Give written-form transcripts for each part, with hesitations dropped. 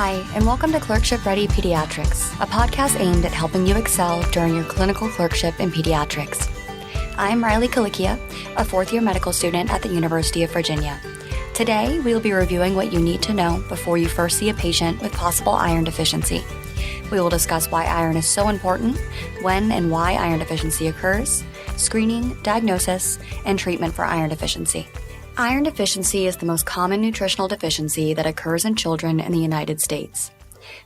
Hi, and welcome to Clerkship Ready Pediatrics, a podcast aimed at helping you excel during your clinical clerkship in pediatrics. I'm Riley Kalikia, a fourth-year medical student at the University of Virginia. Today, we will be reviewing what you need to know before you first see a patient with possible iron deficiency. We will discuss why iron is so important, when and why iron deficiency occurs, screening, diagnosis, and treatment for iron deficiency. Iron deficiency is the most common nutritional deficiency that occurs in children in the United States.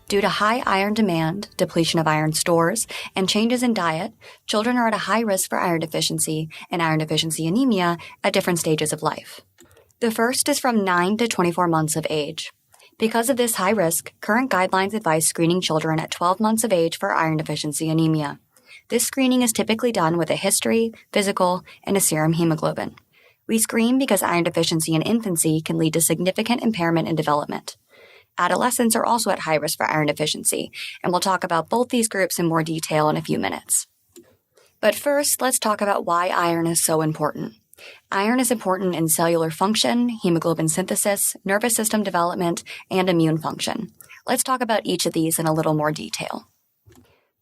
Due to high iron demand, depletion of iron stores, and changes in diet, children are at a high risk for iron deficiency and iron deficiency anemia at different stages of life. The first is from 9 to 24 months of age. Because of this high risk, current guidelines advise screening children at 12 months of age for iron deficiency anemia. This screening is typically done with a history, physical, and a serum hemoglobin. We screen because iron deficiency in infancy can lead to significant impairment in development. Adolescents are also at high risk for iron deficiency, and we'll talk about both these groups in more detail in a few minutes. But first, let's talk about why iron is so important. Iron is important in cellular function, hemoglobin synthesis, nervous system development, and immune function. Let's talk about each of these in a little more detail.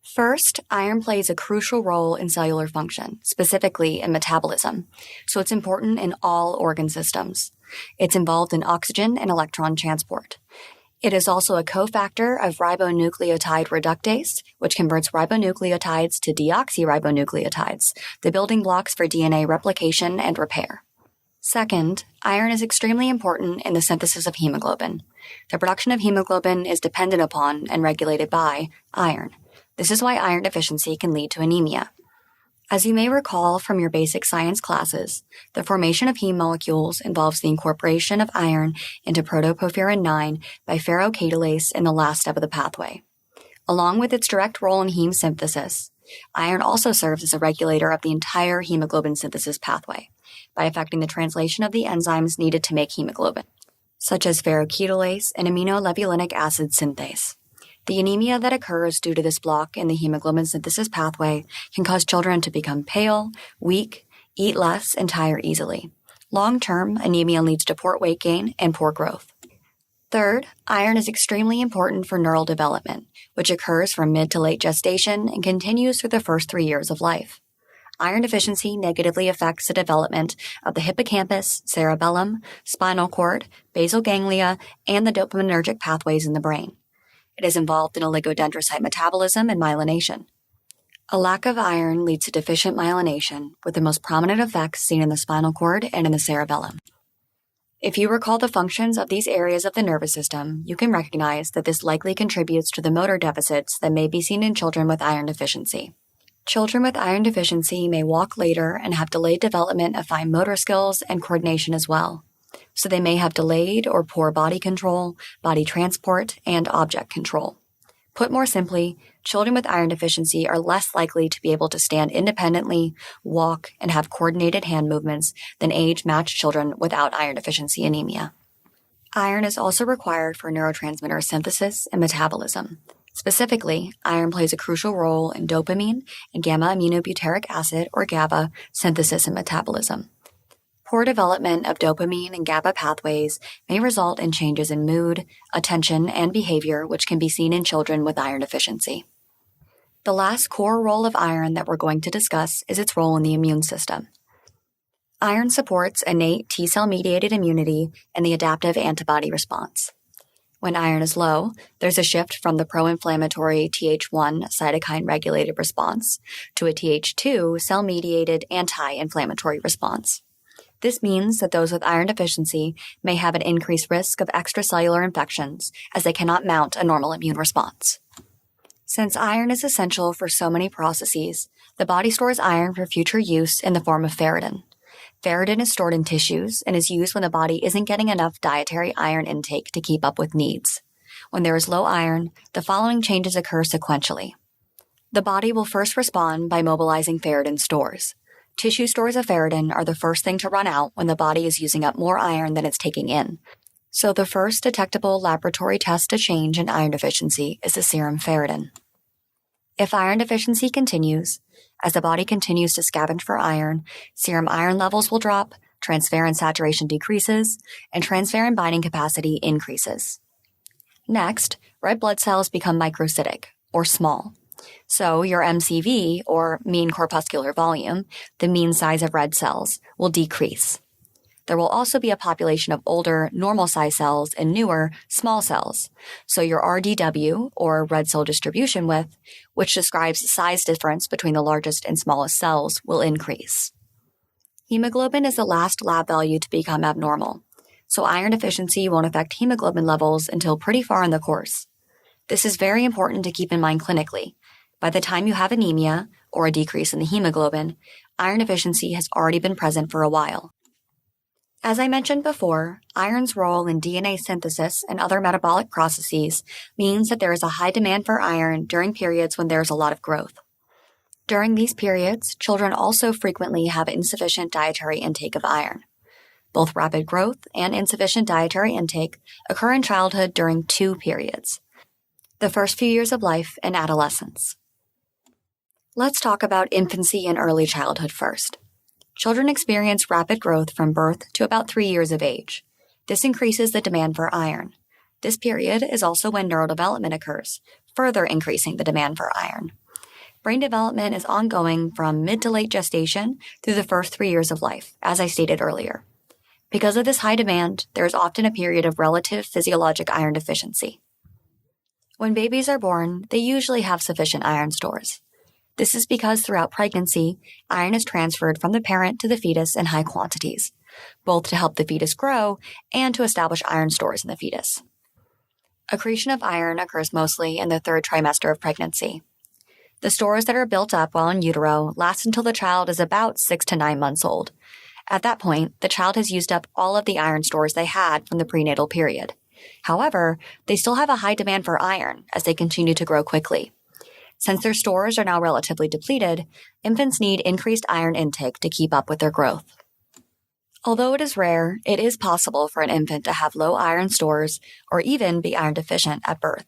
First, iron plays a crucial role in cellular function, specifically in metabolism, so it's important in all organ systems. It's involved in oxygen and electron transport. It is also a cofactor of ribonucleotide reductase, which converts ribonucleotides to deoxyribonucleotides, the building blocks for DNA replication and repair. Second, iron is extremely important in the synthesis of hemoglobin. The production of hemoglobin is dependent upon and regulated by iron. This is why iron deficiency can lead to anemia. As you may recall from your basic science classes, the formation of heme molecules involves the incorporation of iron into protoporphyrin IX by ferrocatalyase in the last step of the pathway. Along with its direct role in heme synthesis, iron also serves as a regulator of the entire hemoglobin synthesis pathway by affecting the translation of the enzymes needed to make hemoglobin, such as ferrocatalyase and aminolevulinic acid synthase. The anemia that occurs due to this block in the hemoglobin synthesis pathway can cause children to become pale, weak, eat less, and tire easily. Long-term, anemia leads to poor weight gain and poor growth. Third, iron is extremely important for neural development, which occurs from mid to late gestation and continues through the first 3 years of life. Iron deficiency negatively affects the development of the hippocampus, cerebellum, spinal cord, basal ganglia, and the dopaminergic pathways in the brain. It is involved in oligodendrocyte metabolism and myelination. A lack of iron leads to deficient myelination, with the most prominent effects seen in the spinal cord and in the cerebellum. If you recall the functions of these areas of the nervous system, you can recognize that this likely contributes to the motor deficits that may be seen in children with iron deficiency. Children with iron deficiency may walk later and have delayed development of fine motor skills and coordination as well. So they may have delayed or poor body control, body transport, and object control. Put more simply, children with iron deficiency are less likely to be able to stand independently, walk, and have coordinated hand movements than age-matched children without iron deficiency anemia. Iron is also required for neurotransmitter synthesis and metabolism. Specifically, iron plays a crucial role in dopamine and gamma-aminobutyric acid, or GABA, synthesis and metabolism. Poor development of dopamine and GABA pathways may result in changes in mood, attention, and behavior, which can be seen in children with iron deficiency. The last core role of iron that we're going to discuss is its role in the immune system. Iron supports innate T-cell-mediated immunity and the adaptive antibody response. When iron is low, there's a shift from the pro-inflammatory Th1 cytokine-regulated response to a Th2 cell-mediated anti-inflammatory response. This means that those with iron deficiency may have an increased risk of extracellular infections as they cannot mount a normal immune response. Since iron is essential for so many processes, the body stores iron for future use in the form of ferritin. Ferritin is stored in tissues and is used when the body isn't getting enough dietary iron intake to keep up with needs. When there is low iron, the following changes occur sequentially. The body will first respond by mobilizing ferritin stores. Tissue stores of ferritin are the first thing to run out when the body is using up more iron than it's taking in. So the first detectable laboratory test to change in iron deficiency is the serum ferritin. If iron deficiency continues, as the body continues to scavenge for iron, serum iron levels will drop, transferrin saturation decreases, and transferrin binding capacity increases. Next, red blood cells become microcytic, or small. So your MCV, or mean corpuscular volume, the mean size of red cells, will decrease. There will also be a population of older, normal-sized cells and newer, small cells. So your RDW, or red cell distribution width, which describes the size difference between the largest and smallest cells, will increase. Hemoglobin is the last lab value to become abnormal, so iron deficiency won't affect hemoglobin levels until pretty far in the course. This is very important to keep in mind clinically. By the time you have anemia, or a decrease in the hemoglobin, iron deficiency has already been present for a while. As I mentioned before, iron's role in DNA synthesis and other metabolic processes means that there is a high demand for iron during periods when there is a lot of growth. During these periods, children also frequently have insufficient dietary intake of iron. Both rapid growth and insufficient dietary intake occur in childhood during two periods: the first few years of life and adolescence. Let's talk about infancy and early childhood first. Children experience rapid growth from birth to about 3 years of age. This increases the demand for iron. This period is also when neurodevelopment occurs, further increasing the demand for iron. Brain development is ongoing from mid to late gestation through the first 3 years of life, as I stated earlier. Because of this high demand, there is often a period of relative physiologic iron deficiency. When babies are born, they usually have sufficient iron stores. This is because throughout pregnancy, iron is transferred from the parent to the fetus in high quantities, both to help the fetus grow and to establish iron stores in the fetus. Accretion of iron occurs mostly in the third trimester of pregnancy. The stores that are built up while in utero last until the child is about 6 to 9 months old. At that point, the child has used up all of the iron stores they had from the prenatal period. However, they still have a high demand for iron as they continue to grow quickly. Since their stores are now relatively depleted, infants need increased iron intake to keep up with their growth. Although it is rare, it is possible for an infant to have low iron stores or even be iron deficient at birth.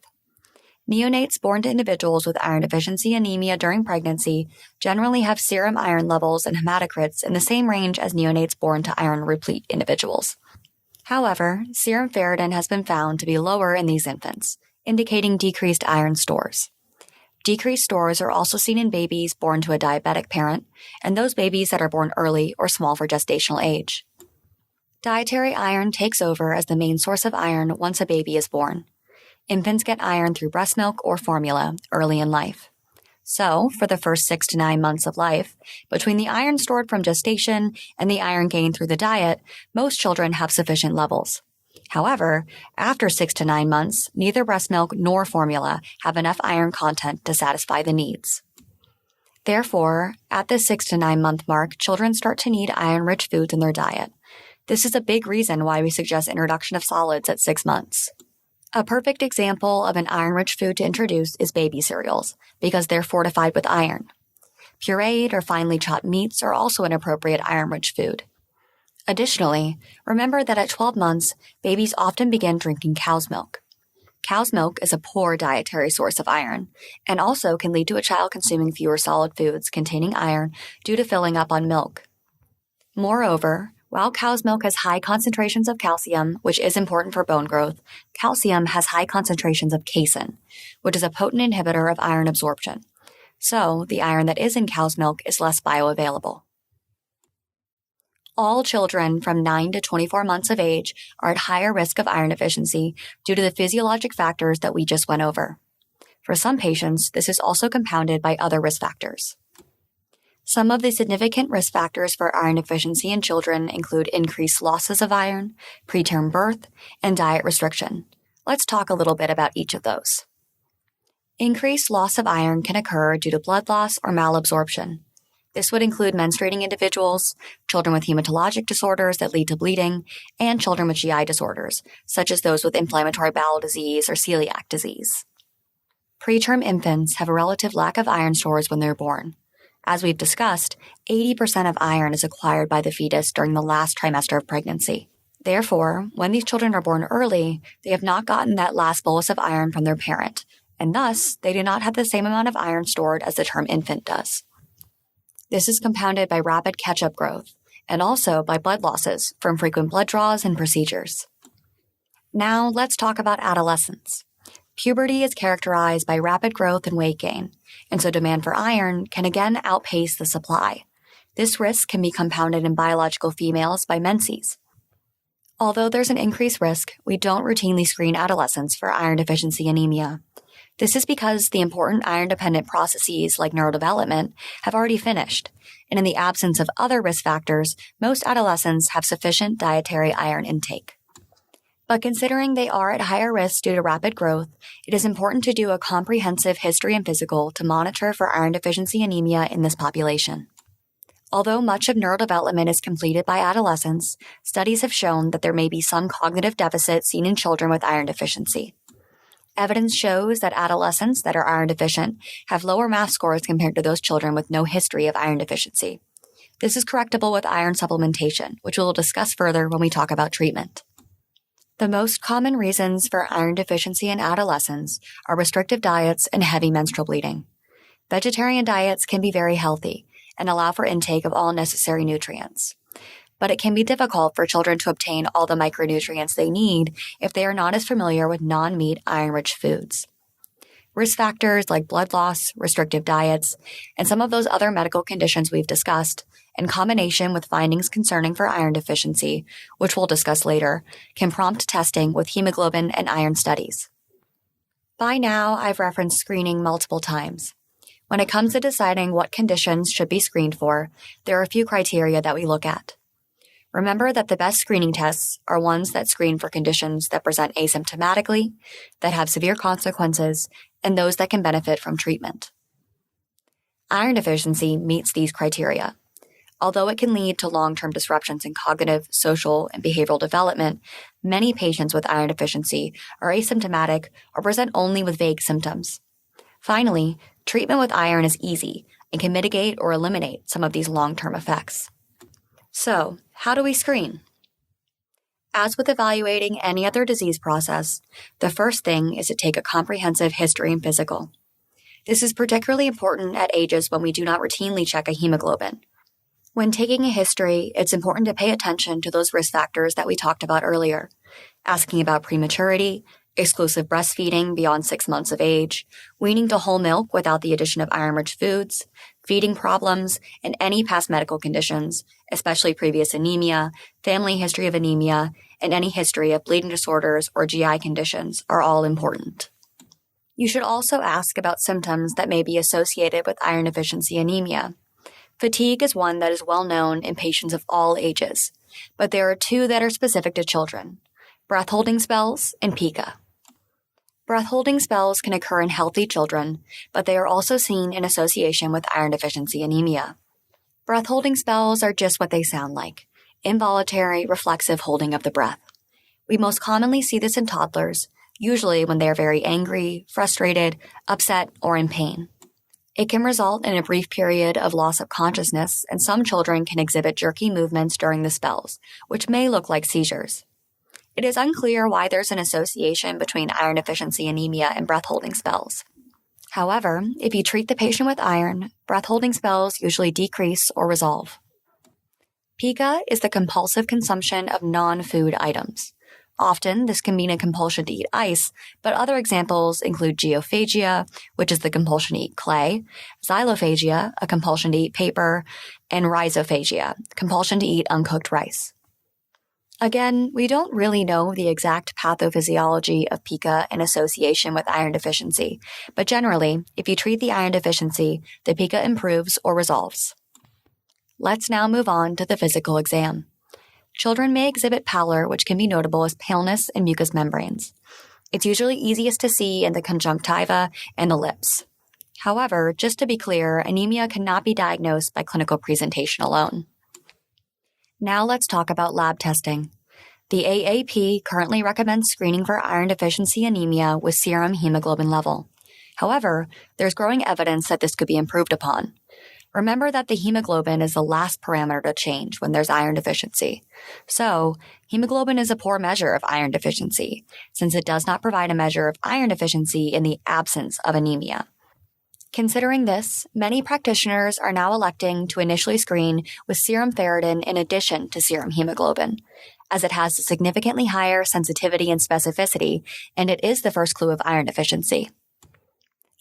Neonates born to individuals with iron deficiency anemia during pregnancy generally have serum iron levels and hematocrits in the same range as neonates born to iron-replete individuals. However, serum ferritin has been found to be lower in these infants, indicating decreased iron stores. Decreased stores are also seen in babies born to a diabetic parent and those babies that are born early or small for gestational age. Dietary iron takes over as the main source of iron once a baby is born. Infants get iron through breast milk or formula early in life. So, for the first 6 to 9 months of life, between the iron stored from gestation and the iron gained through the diet, most children have sufficient levels. However, after 6 to 9 months, neither breast milk nor formula have enough iron content to satisfy the needs. Therefore, at the 6 to 9 month mark, children start to need iron-rich foods in their diet. This is a big reason why we suggest introduction of solids at 6 months. A perfect example of an iron-rich food to introduce is baby cereals, because they're fortified with iron. Pureed or finely chopped meats are also an appropriate iron-rich food. Additionally, remember that at 12 months, babies often begin drinking cow's milk. Cow's milk is a poor dietary source of iron, and also can lead to a child consuming fewer solid foods containing iron due to filling up on milk. Moreover, while cow's milk has high concentrations of calcium, which is important for bone growth, calcium has high concentrations of casein, which is a potent inhibitor of iron absorption. So, the iron that is in cow's milk is less bioavailable. All children from 9 to 24 months of age are at higher risk of iron deficiency due to the physiologic factors that we just went over. For some patients, this is also compounded by other risk factors. Some of the significant risk factors for iron deficiency in children include increased losses of iron, preterm birth, and diet restriction. Let's talk a little bit about each of those. Increased loss of iron can occur due to blood loss or malabsorption. This would include menstruating individuals, children with hematologic disorders that lead to bleeding, and children with GI disorders, such as those with inflammatory bowel disease or celiac disease. Preterm infants have a relative lack of iron stores when they're born. As we've discussed, 80% of iron is acquired by the fetus during the last trimester of pregnancy. Therefore, when these children are born early, they have not gotten that last bolus of iron from their parent, and thus, they do not have the same amount of iron stored as the term infant does. This is compounded by rapid catch-up growth, and also by blood losses from frequent blood draws and procedures. Now, let's talk about adolescence. Puberty is characterized by rapid growth and weight gain, and so demand for iron can again outpace the supply. This risk can be compounded in biological females by menses. Although there's an increased risk, we don't routinely screen adolescents for iron deficiency anemia. This is because the important iron-dependent processes like neurodevelopment have already finished, and in the absence of other risk factors, most adolescents have sufficient dietary iron intake. But considering they are at higher risk due to rapid growth, it is important to do a comprehensive history and physical to monitor for iron deficiency anemia in this population. Although much of neurodevelopment is completed by adolescents, studies have shown that there may be some cognitive deficit seen in children with iron deficiency. Evidence shows that adolescents that are iron deficient have lower math scores compared to those children with no history of iron deficiency. This is correctable with iron supplementation, which we will discuss further when we talk about treatment. The most common reasons for iron deficiency in adolescents are restrictive diets and heavy menstrual bleeding. Vegetarian diets can be very healthy and allow for intake of all necessary nutrients. But it can be difficult for children to obtain all the micronutrients they need if they are not as familiar with non-meat iron-rich foods. Risk factors like blood loss, restrictive diets, and some of those other medical conditions we've discussed, in combination with findings concerning for iron deficiency, which we'll discuss later, can prompt testing with hemoglobin and iron studies. By now, I've referenced screening multiple times. When it comes to deciding what conditions should be screened for, there are a few criteria that we look at. Remember that the best screening tests are ones that screen for conditions that present asymptomatically, that have severe consequences, and those that can benefit from treatment. Iron deficiency meets these criteria. Although it can lead to long-term disruptions in cognitive, social, and behavioral development, many patients with iron deficiency are asymptomatic or present only with vague symptoms. Finally, treatment with iron is easy and can mitigate or eliminate some of these long-term effects. So, how do we screen? As with evaluating any other disease process, the first thing is to take a comprehensive history and physical. This is particularly important at ages when we do not routinely check a hemoglobin. When taking a history, it's important to pay attention to those risk factors that we talked about earlier, asking about prematurity, exclusive breastfeeding beyond 6 months of age, weaning to whole milk without the addition of iron-rich foods, feeding problems, and any past medical conditions, especially previous anemia, family history of anemia, and any history of bleeding disorders or GI conditions are all important. You should also ask about symptoms that may be associated with iron deficiency anemia. Fatigue is one that is well known in patients of all ages, but there are two that are specific to children: breath-holding spells and pica. Breath-holding spells can occur in healthy children, but they are also seen in association with iron deficiency anemia. Breath-holding spells are just what they sound like: involuntary, reflexive holding of the breath. We most commonly see this in toddlers, usually when they are very angry, frustrated, upset, or in pain. It can result in a brief period of loss of consciousness, and some children can exhibit jerky movements during the spells, which may look like seizures. It is unclear why there's an association between iron deficiency anemia and breath-holding spells. However, if you treat the patient with iron, breath-holding spells usually decrease or resolve. Pica is the compulsive consumption of non-food items. Often, this can mean a compulsion to eat ice, but other examples include geophagia, which is the compulsion to eat clay, xylophagia, a compulsion to eat paper, and rhizophagia, compulsion to eat uncooked rice. Again, we don't really know the exact pathophysiology of pica in association with iron deficiency, but generally, if you treat the iron deficiency, the pica improves or resolves. Let's now move on to the physical exam. Children may exhibit pallor, which can be notable as paleness and mucous membranes. It's usually easiest to see in the conjunctiva and the lips. However, just to be clear, anemia cannot be diagnosed by clinical presentation alone. Now let's talk about lab testing. The AAP currently recommends screening for iron deficiency anemia with serum hemoglobin level. However, there's growing evidence that this could be improved upon. Remember that the hemoglobin is the last parameter to change when there's iron deficiency. So, hemoglobin is a poor measure of iron deficiency, since it does not provide a measure of iron deficiency in the absence of anemia. Considering this, many practitioners are now electing to initially screen with serum ferritin in addition to serum hemoglobin. as it has a significantly higher sensitivity and specificity, and it is the first clue of iron deficiency.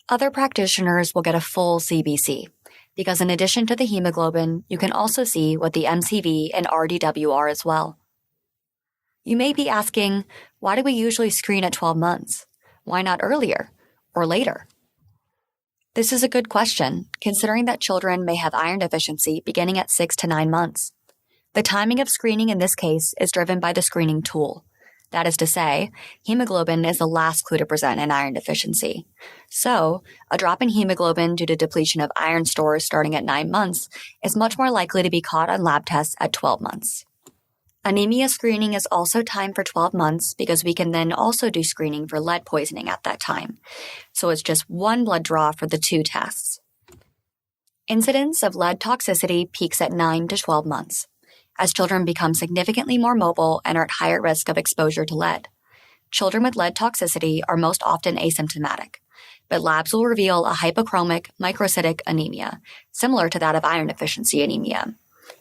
Other practitioners will get a full CBC, because in addition to the hemoglobin, you can also see what the MCV and RDW are as well. You may be asking, why do we usually screen at 12 months? Why not earlier or later? This is a good question, considering that children may have iron deficiency beginning at 6 to 9 months. The timing of screening in this case is driven by the screening tool. That is to say, hemoglobin is the last clue to present an iron deficiency. So, a drop in hemoglobin due to depletion of iron stores starting at 9 months is much more likely to be caught on lab tests at 12 months. Anemia screening is also timed for 12 months because we can then also do screening for lead poisoning at that time. So it's just one blood draw for the two tests. Incidence of lead toxicity peaks at 9 to 12 months, as children become significantly more mobile and are at higher risk of exposure to lead. Children with lead toxicity are most often asymptomatic, but labs will reveal a hypochromic microcytic anemia, similar to that of iron deficiency anemia.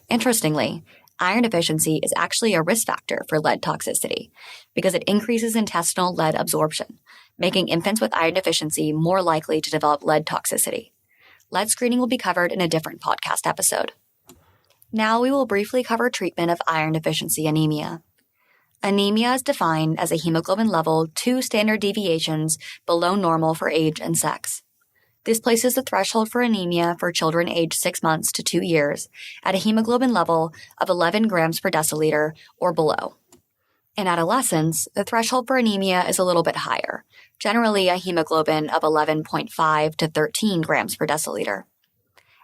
Interestingly, iron deficiency is actually a risk factor for lead toxicity because it increases intestinal lead absorption, making infants with iron deficiency more likely to develop lead toxicity. Lead screening will be covered in a different podcast episode. Now we will briefly cover treatment of iron deficiency anemia. Anemia is defined as a hemoglobin level 2 standard deviations below normal for age and sex. This places the threshold for anemia for children aged 6 months to 2 years at a hemoglobin level of 11 grams per deciliter or below. In adolescents, the threshold for anemia is a little bit higher, generally a hemoglobin of 11.5 to 13 grams per deciliter.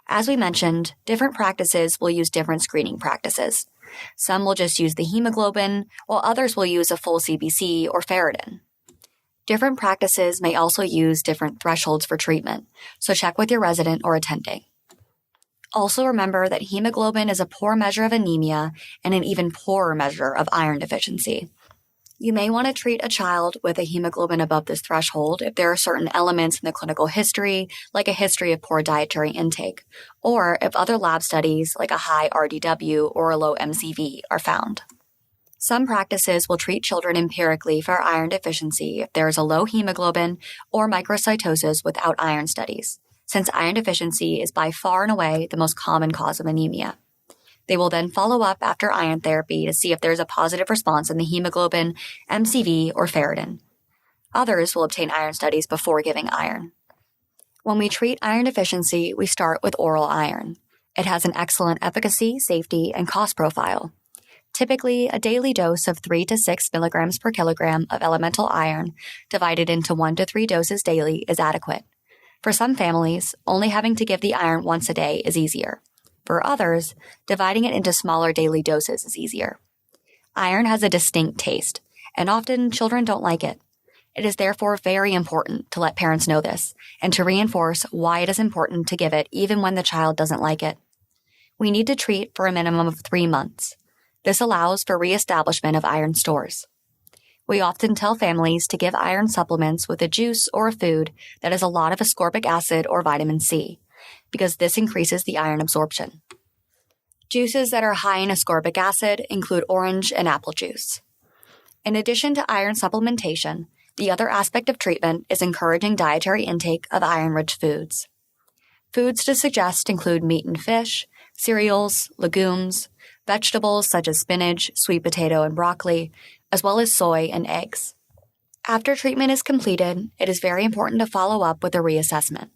As we mentioned, different practices will use different screening practices. Some will just use the hemoglobin, while others will use a full CBC or ferritin. Different practices may also use different thresholds for treatment, so check with your resident or attending. Also remember that hemoglobin is a poor measure of anemia and an even poorer measure of iron deficiency. You may want to treat a child with a hemoglobin above this threshold if there are certain elements in the clinical history, like a history of poor dietary intake, or if other lab studies like a high RDW or a low MCV are found. Some practices will treat children empirically for iron deficiency if there is a low hemoglobin or microcytosis without iron studies, since iron deficiency is by far and away the most common cause of anemia. They will then follow up after iron therapy to see if there is a positive response in the hemoglobin, MCV, or ferritin. Others will obtain iron studies before giving iron. When we treat iron deficiency, we start with oral iron. It has an excellent efficacy, safety, and cost profile. Typically, a daily dose of 3 to 6 milligrams per kilogram of elemental iron divided into 1 to 3 doses daily is adequate. For some families, only having to give the iron once a day is easier. For others, dividing it into smaller daily doses is easier. Iron has a distinct taste, and often children don't like it. It is therefore very important to let parents know this and to reinforce why it is important to give it even when the child doesn't like it. We need to treat for a minimum of 3 months. This allows for reestablishment of iron stores. We often tell families to give iron supplements with a juice or a food that has a lot of ascorbic acid or vitamin C, because this increases the iron absorption. Juices that are high in ascorbic acid include orange and apple juice. In addition to iron supplementation, the other aspect of treatment is encouraging dietary intake of iron-rich foods. Foods to suggest include meat and fish, cereals, legumes, vegetables such as spinach, sweet potato, and broccoli, as well as soy and eggs. After treatment is completed, it is very important to follow up with a reassessment.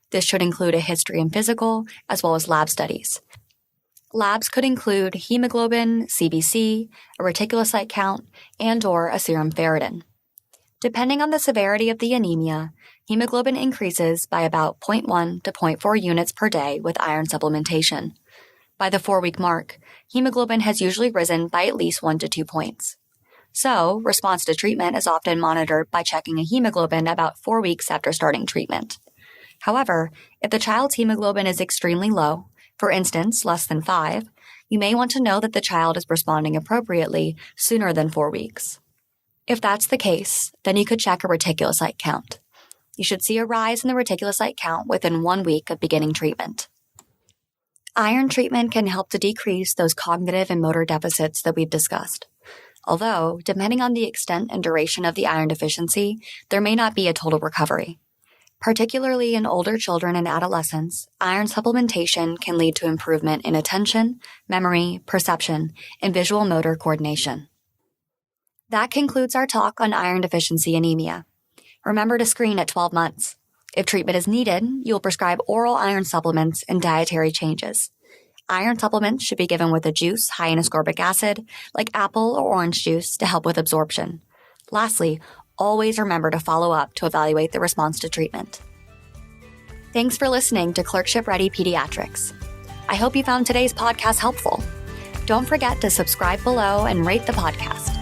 This should include a history and physical, as well as lab studies. Labs could include hemoglobin, CBC, a reticulocyte count, and/or a serum ferritin. Depending on the severity of the anemia, hemoglobin increases by about 0.1 to 0.4 units per day with iron supplementation. By the 4-week mark, hemoglobin has usually risen by at least 1 to 2 points. So, response to treatment is often monitored by checking a hemoglobin about 4 weeks after starting treatment. However, if the child's hemoglobin is extremely low, for instance, less than 5, you may want to know that the child is responding appropriately sooner than 4 weeks. If that's the case, then you could check a reticulocyte count. You should see a rise in the reticulocyte count within 1 week of beginning treatment. Iron treatment can help to decrease those cognitive and motor deficits that we've discussed. although, depending on the extent and duration of the iron deficiency, there may not be a total recovery. Particularly in older children and adolescents, iron supplementation can lead to improvement in attention, memory, perception, and visual motor coordination. That concludes our talk on iron deficiency anemia. Remember to screen at 12 months. If treatment is needed, you will prescribe oral iron supplements and dietary changes. Iron supplements should be given with a juice high in ascorbic acid, like apple or orange juice, to help with absorption. Lastly, always remember to follow up to evaluate the response to treatment. Thanks for listening to Clerkship Ready Pediatrics. I hope you found today's podcast helpful. Don't forget to subscribe below and rate the podcast.